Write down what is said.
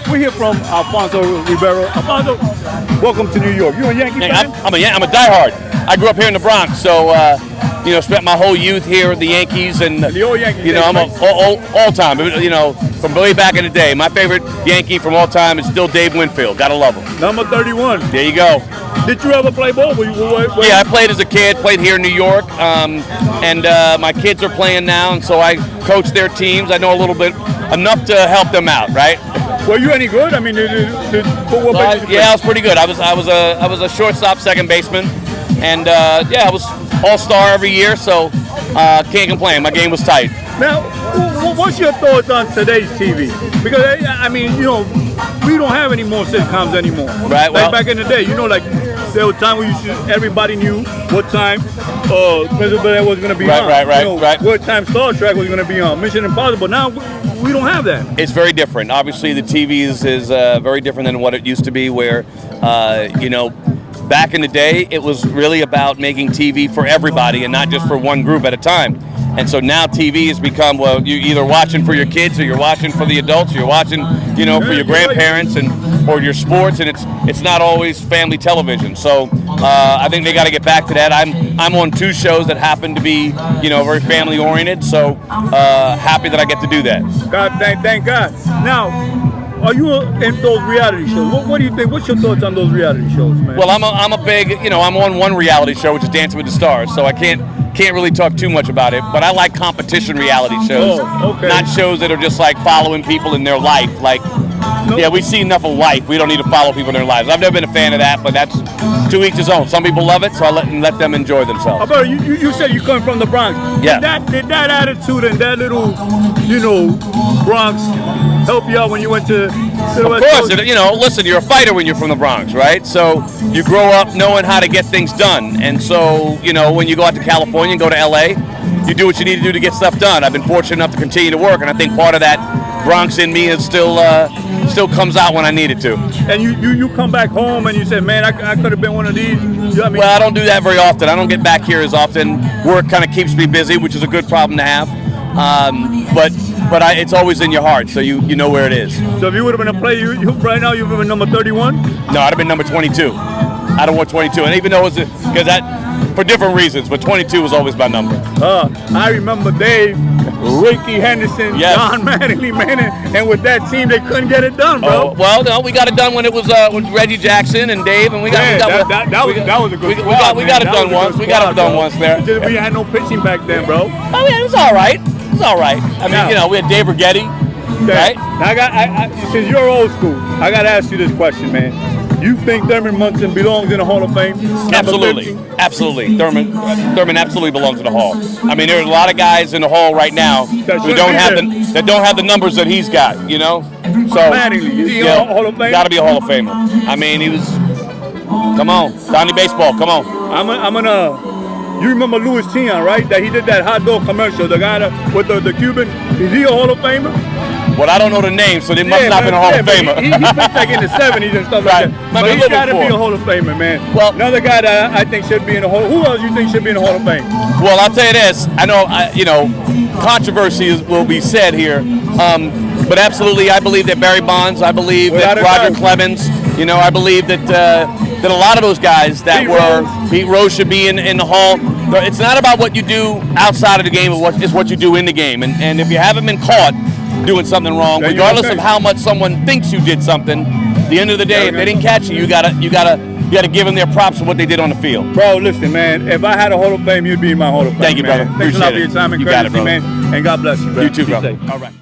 we're here from Alfonso RIBEIRO. Alfonso, welcome to New York. You a Yankee fan? I'm a diehard. I grew up here in the Bronx, so spent my whole youth here at the Yankees, and the old Yankees. I'm all time. From way back in the day. My favorite Yankee from all time is still Dave Winfield. Gotta love him. Number 31. There you go. Did you ever play ball? Yeah, I played as a kid. Played here in New York, and my kids are playing now, and so I coach their teams. I know a little bit, enough to help them out, right? Were you any good? I mean, I was pretty good. I was a shortstop, second baseman, and I was all-star every year, so can't complain. My game was tight. Now, what's your thoughts on today's TV? Because I mean, we don't have any more sitcoms anymore. Right. Like back in the day, there was time where everybody knew what time President Bel was going to be on. Right. What time Star Trek was going to be on. Mission Impossible. Now we don't have that. It's very different. Obviously, the TV is very different than what it used to be. Where back in the day, it was really about making TV for everybody and not just for one group at a time. And so now TV has become, well, you're either watching for your kids or you're watching for the adults, or you're watching, for your grandparents or your sports, and it's not always family television. So I think they got to get back to that. I'm on two shows that happen to be, very family oriented. So happy that I get to do that. God, thank God. Now, are you in those reality shows? What do you think? What's your thoughts on those reality shows, man? Well, I'm a big, I'm on one reality show, which is Dancing with the Stars, so I can't really talk too much about it, but I like competition reality shows. Oh, okay. Not shows that are just like following people in their life. We see enough of life. We don't need to follow people in their lives. I've never been a fan of that, but that's to each his own. Some people love it, so I let them enjoy themselves. About you said you come from the Bronx. Yeah. Did that attitude and that little, Bronx help you out when you went to the West Coast? Of course, listen, you're a fighter when you're from the Bronx, right? So you grow up knowing how to get things done. And so, when you go out to California and go to LA, you do what you need to do to get stuff done. I've been fortunate enough to continue to work, and I think part of that Bronx in me is still comes out when I need it to. And you come back home and you say, man, I could have been one of these. Well, I don't do that very often. I don't get back here as often. Work kind of keeps me busy, which is a good problem to have. But it's always in your heart, so you know where it is. So if you would have been a player, right now you would have been number 31? No, I'd have been number 22. I'd have won 22, and even though because that for different reasons, but 22 was always my number. I remember Dave, Ricky Henderson, yes. John Mattingly, man, and with that team they couldn't get it done, bro. Well, no, we got it done when it was with Reggie Jackson and Dave, and that was a good squad. We got it done once. We got it done once there. We had no pitching back then, bro. Oh yeah, it was all right. It was all right. I mean, we had Dave Rigetti, right? Now since you're old school, I got to ask you this question, man. You think Thurman Munson belongs in the Hall of Fame? Absolutely. Thurman absolutely belongs in the Hall. I mean, there's a lot of guys in the Hall right now who don't have the numbers that he's got. So Hall of Fame? Got to be a Hall of Famer. I mean, he was. Come on, Donnie Baseball. Come on. I'm gonna. You remember Louis Tian, right? That he did that hot dog commercial. The guy with the Cuban. Is he a Hall of Famer? Well, I don't know the name, so they must not have been a Hall of Famer. He played like in the 70s and stuff like that. But he's got to be a Hall of Famer, man. Well, another guy that I think should be in the Hall. Who else you think should be in the Hall of Fame? Well, I'll tell you this. I know, controversy will be said here, but absolutely, I believe that Barry Bonds. I believe that Roger Clemens. I believe that a lot of those guys Pete Rose should be in the Hall. It's not about what you do outside of the game, it's what you do in the game. And if you haven't been caught doing something wrong, regardless of how much someone thinks you did something, at the end of the day, if they didn't catch you, you gotta give them their props for what they did on the field. Bro, listen, man. If I had a Hall of Fame, you'd be in my Hall of Fame. Thank you, brother. Thanks a lot for your time and courtesy, man. And God bless you, bro. You too, bro. All right.